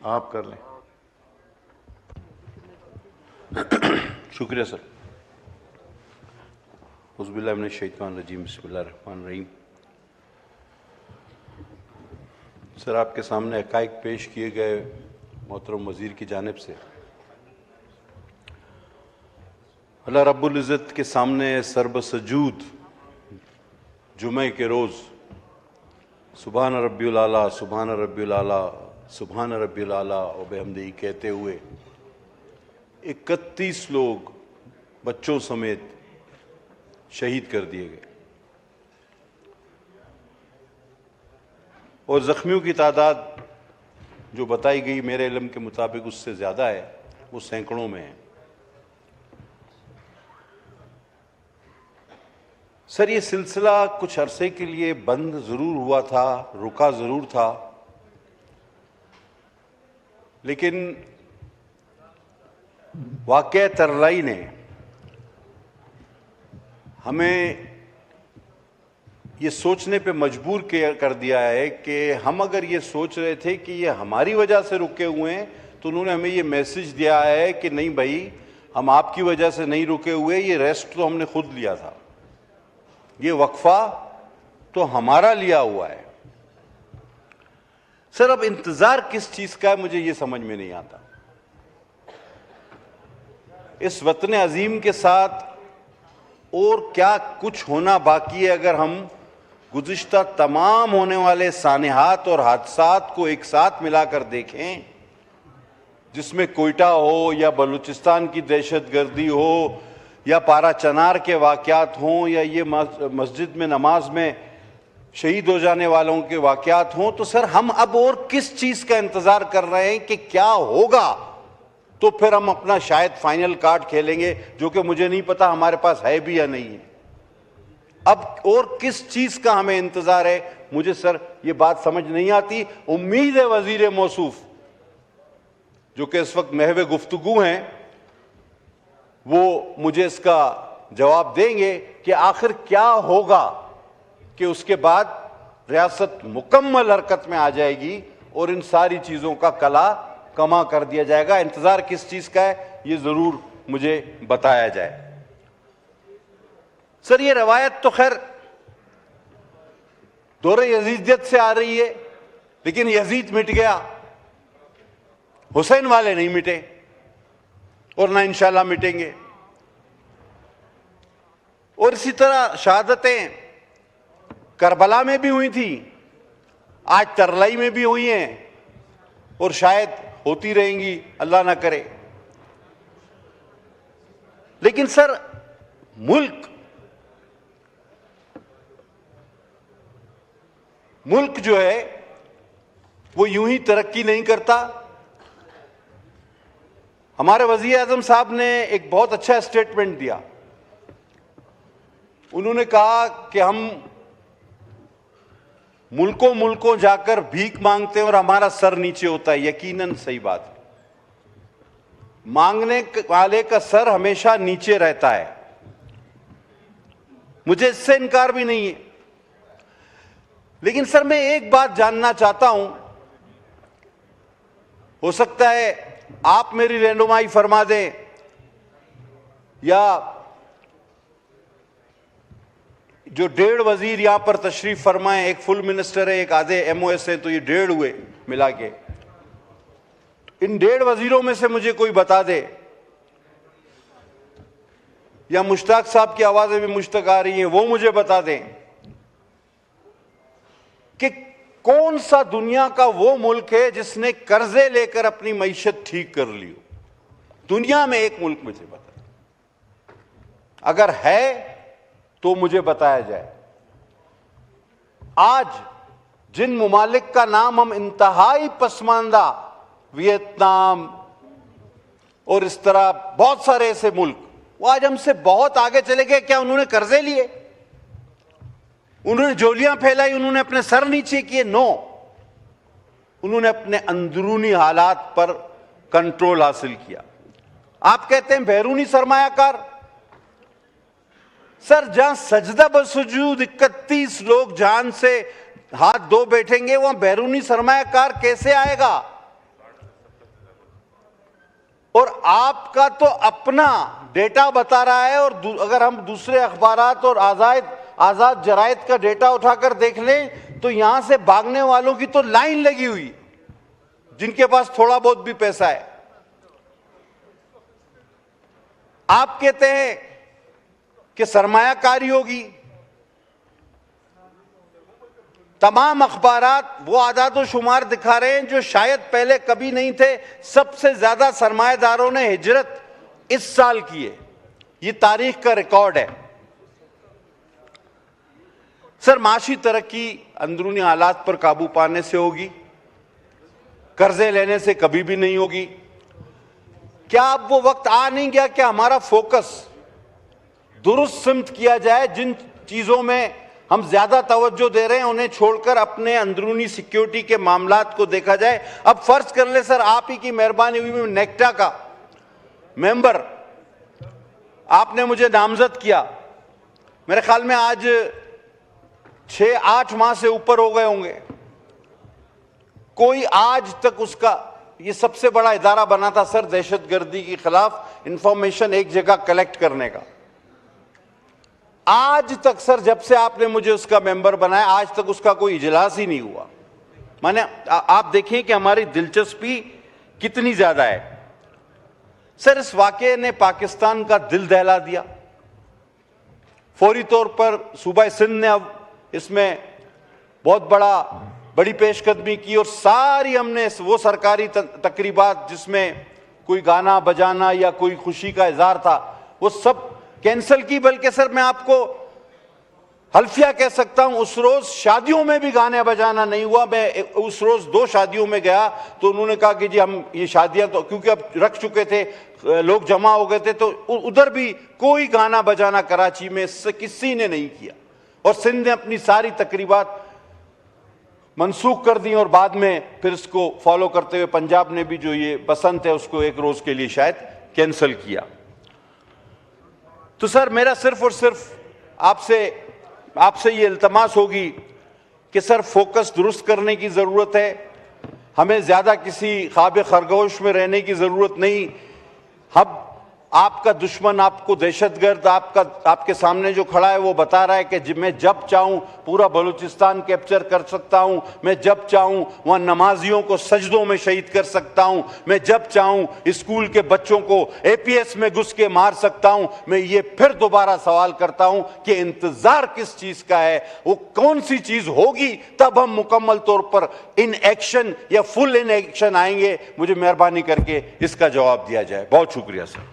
आप कर लें। शुक्रिया सर। उज़्बिल्लाहि मिनश शैतानिर रजीम, बिस्मिल्लाहिर रहमानिर रहीम। सर, आपके सामने हक़ाइक़ पेश किए गए मोहतरम वज़ीर की जानिब से अल्लाह रब्बुल इज़्ज़त के सामने सरबसजूद जुमे के रोज़ सुबहान रब्बियुल आला, सुबहान रब्बियुल आला, सुबहान रब्बियुल आला व बिहम्दिही कहते हुए 31 लोग बच्चों समेत शहीद कर दिए गए और ज़ख्मियों की तादाद जो बताई गई मेरे इल्म के मुताबिक उससे ज़्यादा है, वो सैकड़ों में है। सर, ये सिलसिला कुछ अरसे के लिए बंद ज़रूर हुआ था, रुका ज़रूर था, लेकिन वाक़या तरलाई ने हमें ये सोचने पे मजबूर कर दिया है कि हम अगर ये सोच रहे थे कि ये हमारी वजह से रुके हुए हैं, तो उन्होंने हमें ये मैसेज दिया है कि नहीं भाई, हम आपकी वजह से नहीं रुके हुए, ये रेस्ट तो हमने खुद लिया था, ये वक्फा तो हमारा लिया हुआ है। सर, अब इंतजार किस चीज का है मुझे ये समझ में नहीं आता। इस वतन अजीम के साथ और क्या कुछ होना बाकी है अगर हम गुज़िश्ता तमाम होने वाले सानिहात और हादसात को एक साथ मिलाकर देखें, जिसमें कोयटा हो या बलूचिस्तान की दहशतगर्दी हो या पारा चनार के वाक़यात हों या ये मस्जिद में नमाज में शहीद हो जाने वालों के वाक़यात हों, तो सर हम अब और किस चीज़ का इंतज़ार कर रहे हैं कि क्या होगा, तो फिर हम अपना शायद फाइनल कार्ड खेलेंगे, जो कि मुझे नहीं पता हमारे पास है भी या नहीं है। अब और किस चीज़ का हमें इंतज़ार है, मुझे सर ये बात समझ नहीं आती। उम्मीद है वज़ीर मौसूफ जो कि इस वक्त महवे गुफ्तगू हैं, वो मुझे इसका जवाब देंगे कि आखिर क्या होगा कि उसके बाद रियासत मुकम्मल हरकत में आ जाएगी और इन सारी चीज़ों का कला कमा कर दिया जाएगा। इंतज़ार किस चीज़ का है ये ज़रूर मुझे बताया जाए। सर, ये रवायत तो खैर दौरे यजीदियत से आ रही है, लेकिन यजीद मिट गया, हुसैन वाले नहीं मिटे और ना इंशाल्लाह मिटेंगे। और इसी तरह शहादतें करबला में भी हुई थी, आज तरलाई में भी हुई हैं और शायद होती रहेंगी, अल्लाह ना करे। लेकिन सर, मुल्क जो है वो यूं ही तरक्की नहीं करता। हमारे वज़ीर आज़म साहब ने एक बहुत अच्छा स्टेटमेंट दिया। उन्होंने कहा कि हम मुल्कों जाकर भीख मांगते हैं और हमारा सर नीचे होता है। यकीनन सही बात है, मांगने वाले का सर हमेशा नीचे रहता है, मुझे इससे इनकार भी नहीं है। लेकिन सर, मैं एक बात जानना चाहता हूं, हो सकता है आप मेरी रहनुमाई फरमा दें या जो 1.5 वजीर यहां पर तशरीफ फरमाएं, एक फुल मिनिस्टर है, एक आधे MOS है, तो ये 1.5 हुए मिला के। इन 1.5 वजीरों में से मुझे कोई बता दे, या मुश्ताक साहब की आवाजें भी मुश्तक आ रही हैं, वो मुझे बता दें कि कौन सा दुनिया का वो मुल्क है जिसने कर्जे लेकर अपनी मईशत ठीक कर ली हो। दुनिया में एक मुल्क मुझे बता, अगर है तो मुझे बताया जाए। आज जिन मुमालिक का नाम हम इंतहाई पसमानदा, वियतनाम और इस तरह बहुत सारे ऐसे मुल्क, वो आज हमसे बहुत आगे चले गए। क्या उन्होंने कर्जे लिए, उन्होंने जोलियां फैलाई, उन्होंने अपने सर नीचे किए? नो, उन्होंने अपने अंदरूनी हालात पर कंट्रोल हासिल किया। आप कहते हैं बैरूनी सरमायाकार। सर, जहां सजदा बसुजूद 31 लोग जान से हाथ धो बैठेंगे, वहां बैरूनी सरमायाकार कैसे आएगा? और आपका तो अपना डेटा बता रहा है, और अगर हम दूसरे अखबारात और आजाद जरायद का डेटा उठाकर देख लें तो यहां से भागने वालों की तो लाइन लगी हुई, जिनके पास थोड़ा बहुत भी पैसा है। आप कहते हैं कि सरमायाकारी होगी, तमाम अखबारात वो आदाद व शुमार दिखा रहे हैं जो शायद पहले कभी नहीं थे। सबसे ज्यादा सरमाएदारों ने हिजरत इस साल की है, ये तारीख का रिकॉर्ड है। सर, माशी तरक्की अंदरूनी हालात पर काबू पाने से होगी, कर्जे लेने से कभी भी नहीं होगी। क्या अब वो वक्त आ नहीं गया कि हमारा फोकस दुरुस्त सिमत किया जाए? जिन चीजों में हम ज्यादा तवज्जो दे रहे हैं उन्हें छोड़कर अपने अंदरूनी सिक्योरिटी के मामलात को देखा जाए। अब फर्ज कर ले सर, आप ही की मेहरबानी हुई, नेक्टा का मेंबर आपने मुझे नामजद किया, मेरे ख्याल में आज 6-8 माह से ऊपर हो गए होंगे। कोई आज तक उसका, ये सबसे बड़ा इदारा बना था सर दहशतगर्दी के खिलाफ इंफॉर्मेशन एक जगह कलेक्ट करने का, आज तक सर जब से आपने मुझे उसका मेंबर बनाया आज तक उसका कोई इजलास ही नहीं हुआ। माने आप देखिए कि हमारी दिलचस्पी कितनी ज्यादा है। सर, इस वाकये ने पाकिस्तान का दिल दहला दिया। फौरी तौर पर सूबा सिंध ने अब इसमें बहुत बड़ी पेशकदमी की और सारी हमने वो सरकारी तकरीबात जिसमें कोई गाना बजाना या कोई खुशी का इजहार था वो सब कैंसिल की। बल्कि सर मैं आपको हल्फिया कह सकता हूं, उस रोज शादियों में भी गाने बजाना नहीं हुआ। मैं उस रोज 2 शादियों में गया तो उन्होंने कहा कि जी हम ये शादियां तो क्योंकि अब रख चुके थे, लोग जमा हो गए थे, तो उधर भी कोई गाना बजाना कराची में किसी ने नहीं किया। और सिंध ने अपनी सारी तकरीबात मनसूख कर दी और बाद में फिर इसको फॉलो करते हुए पंजाब ने भी जो ये बसंत है उसको 1 रोज के लिए शायद कैंसिल किया। तो सर मेरा सिर्फ और सिर्फ आपसे ये इल्तमास होगी कि सर फोकस दुरुस्त करने की जरूरत है। हमें ज्यादा किसी ख्वाब खरगोश में रहने की जरूरत नहीं। हम आपका दुश्मन, आपको दहशतगर्द आपके सामने जो खड़ा है वो बता रहा है कि मैं जब चाहूं पूरा बलूचिस्तान कैप्चर कर सकता हूं, मैं जब चाहूं वहां नमाजियों को सजदों में शहीद कर सकता हूं, मैं जब चाहूं स्कूल के बच्चों को एपीएस में घुस के मार सकता हूं। मैं ये फिर दोबारा सवाल करता हूं कि इंतजार किस चीज का है, वो कौन सी चीज होगी, तब हम मुकम्मल तौर पर इन एक्शन या फुल इन एक्शन आएंगे। मुझे मेहरबानी करके इसका जवाब दिया जाए। बहुत शुक्रिया सर।